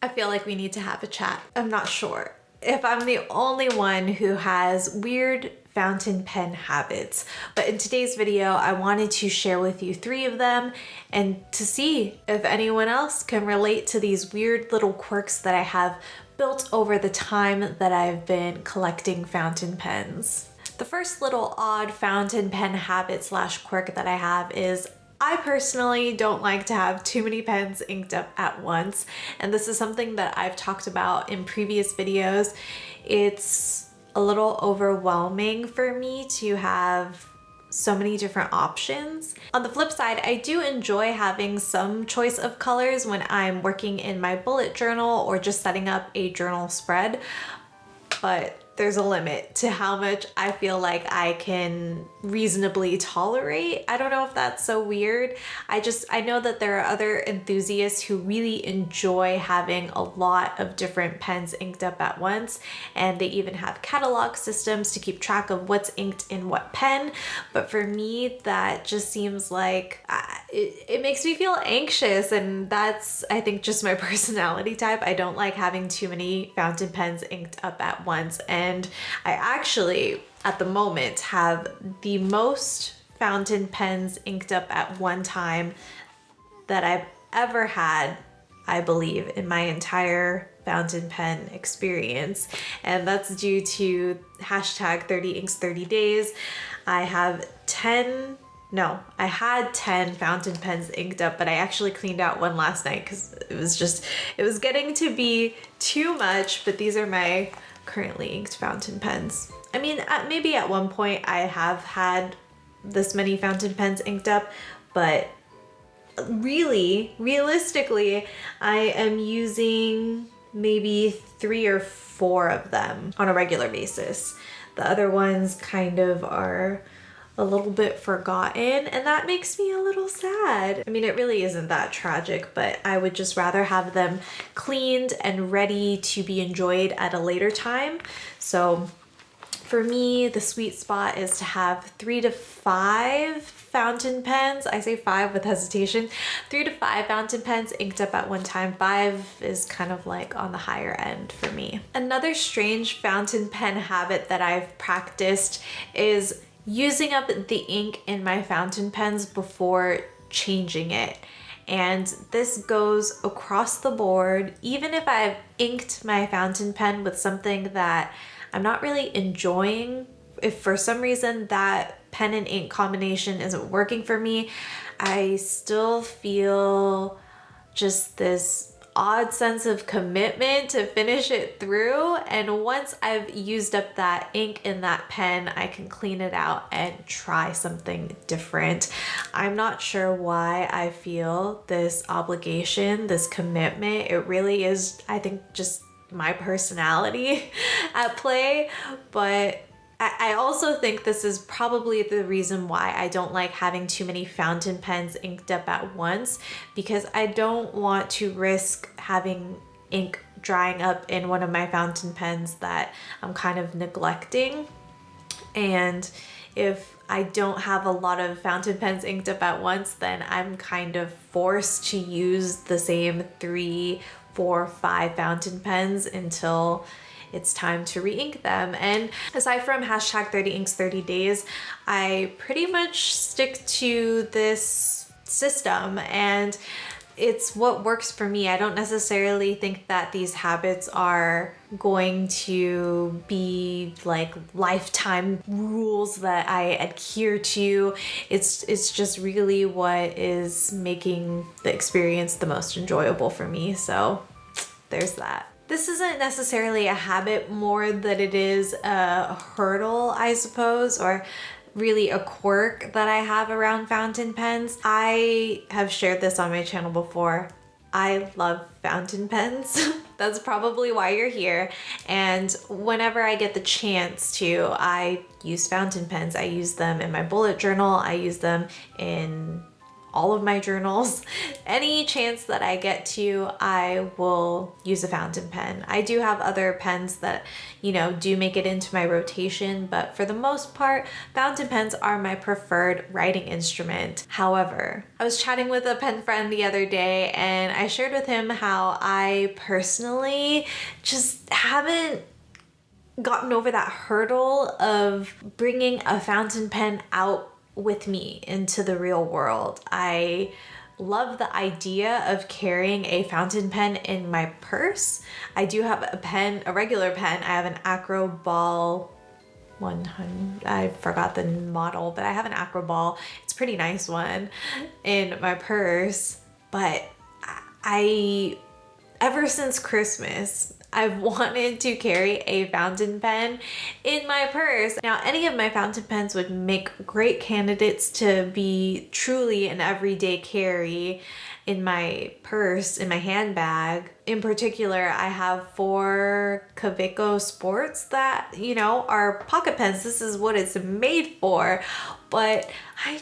I feel like we need to have a chat. I'm not sure if I'm the only one who has weird fountain pen habits, but in today's video, I wanted to share with you 3 of them and to see if anyone else can relate to these weird little quirks that I have built over the time that I've been collecting fountain pens. The first little odd fountain pen habit / quirk that I have is I personally don't like to have too many pens inked up at once, and this is something that I've talked about in previous videos. It's a little overwhelming for me to have so many different options. On the flip side, I do enjoy having some choice of colors when I'm working in my bullet journal or just setting up a journal spread, but there's a limit to how much I feel like I can reasonably tolerate. I don't know if that's so weird. I know that there are other enthusiasts who really enjoy having a lot of different pens inked up at once, and they even have catalog systems to keep track of what's inked in what pen. But for me, that just seems like it makes me feel anxious, and that's, I think, just my personality type. I don't like having too many fountain pens inked up at once, and I actually, at the moment, have the most fountain pens inked up at one time that I've ever had, I believe, in my entire fountain pen experience. And that's due to hashtag 30 inks 30 days. I had 10 fountain pens inked up, but I actually cleaned out one last night because it was getting to be too much. But these are my currently inked fountain pens. I mean, maybe at one point I have had this many fountain pens inked up, but really, realistically, I am using maybe 3 or 4 of them on a regular basis. The other ones kind of are a little bit forgotten, and that makes me a little sad. I mean, it really isn't that tragic, but I would just rather have them cleaned and ready to be enjoyed at a later time. So for me, the sweet spot is to have 3 to 5 fountain pens. I say 5 with hesitation. 3 to 5 fountain pens inked up at one time. 5 is kind of like on the higher end for me. Another strange fountain pen habit that I've practiced is using up the ink in my fountain pens before changing it. And this goes across the board. Even if I've inked my fountain pen with something that I'm not really enjoying, if for some reason that pen and ink combination isn't working for me, I still feel just this odd sense of commitment to finish it through. And once I've used up that ink in that pen, I can clean it out and try something different. I'm not sure why I feel this obligation, this commitment. It really is, I think, just my personality at play, but I also think this is probably the reason why I don't like having too many fountain pens inked up at once, because I don't want to risk having ink drying up in one of my fountain pens that I'm kind of neglecting. And if I don't have a lot of fountain pens inked up at once, then I'm kind of forced to use the same 3, 4, 5 fountain pens until it's time to re-ink them. And aside from hashtag 30 inks 30 days, I pretty much stick to this system, and it's what works for me. I don't necessarily think that these habits are going to be like lifetime rules that I adhere to. It's just really what is making the experience the most enjoyable for me. So there's that. This isn't necessarily a habit, more that it is a hurdle, I suppose, or really a quirk that I have around fountain pens. I have shared this on my channel before. I love fountain pens. That's probably why you're here. And whenever I get the chance to, I use fountain pens. I use them in my bullet journal. I use them in all of my journals. Any chance that I get to, I will use a fountain pen. I do have other pens that, you know, do make it into my rotation, but for the most part, fountain pens are my preferred writing instrument. However, I was chatting with a pen friend the other day and I shared with him how I personally just haven't gotten over that hurdle of bringing a fountain pen out with me into the real world. I love the idea of carrying a fountain pen in my purse. I do have a pen, a regular pen. I have an Acro Ball 100. I forgot the model, but I have an Acro Ball. It's a pretty nice one in my purse. But I ever since Christmas, I've wanted to carry a fountain pen in my purse. Now, any of my fountain pens would make great candidates to be truly an everyday carry in my purse, in my handbag. In particular, I have 4 Kaweco Sports that, you know, are pocket pens. This is what it's made for. But I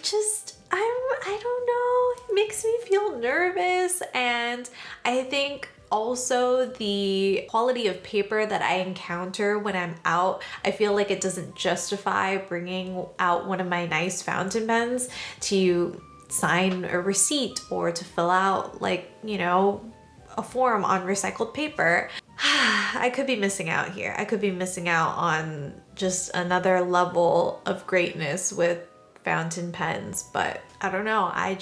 don't know, it makes me feel nervous. And I think also the quality of paper that I encounter when I'm out, I feel like it doesn't justify bringing out one of my nice fountain pens to sign a receipt or to fill out, like, you know, a form on recycled paper. I could be missing out here. I could be missing out on just another level of greatness with fountain pens, but I don't know. I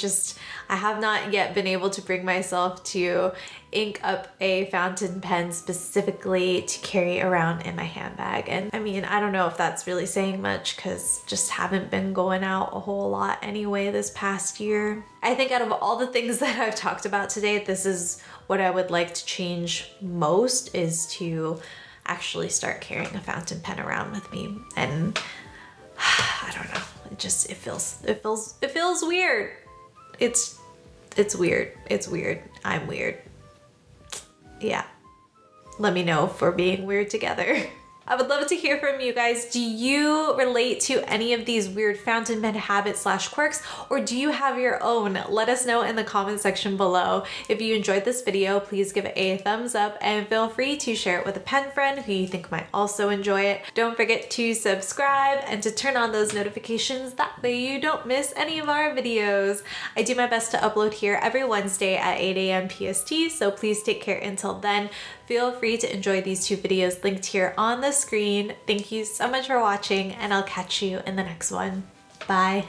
have not yet been able to bring myself to ink up a fountain pen specifically to carry around in my handbag. And I mean, I don't know if that's really saying much because just haven't been going out a whole lot anyway this past year. I think out of all the things that I've talked about today, this is what I would like to change most, is to actually start carrying a fountain pen around with me. And I don't know. It feels weird. It's weird. It's weird. I'm weird. Yeah. Let me know if we're being weird together. I would love to hear from you guys. Do you relate to any of these weird fountain pen habits / quirks, or do you have your own? Let us know in the comment section below. If you enjoyed this video, please give it a thumbs up and feel free to share it with a pen friend who you think might also enjoy it. Don't forget to subscribe and to turn on those notifications. That way you don't miss any of our videos. I do my best to upload here every Wednesday at 8 a.m. PST, so please take care until then. Feel free to enjoy these 2 videos linked here on the screen. Thank you so much for watching, and I'll catch you in the next one. Bye.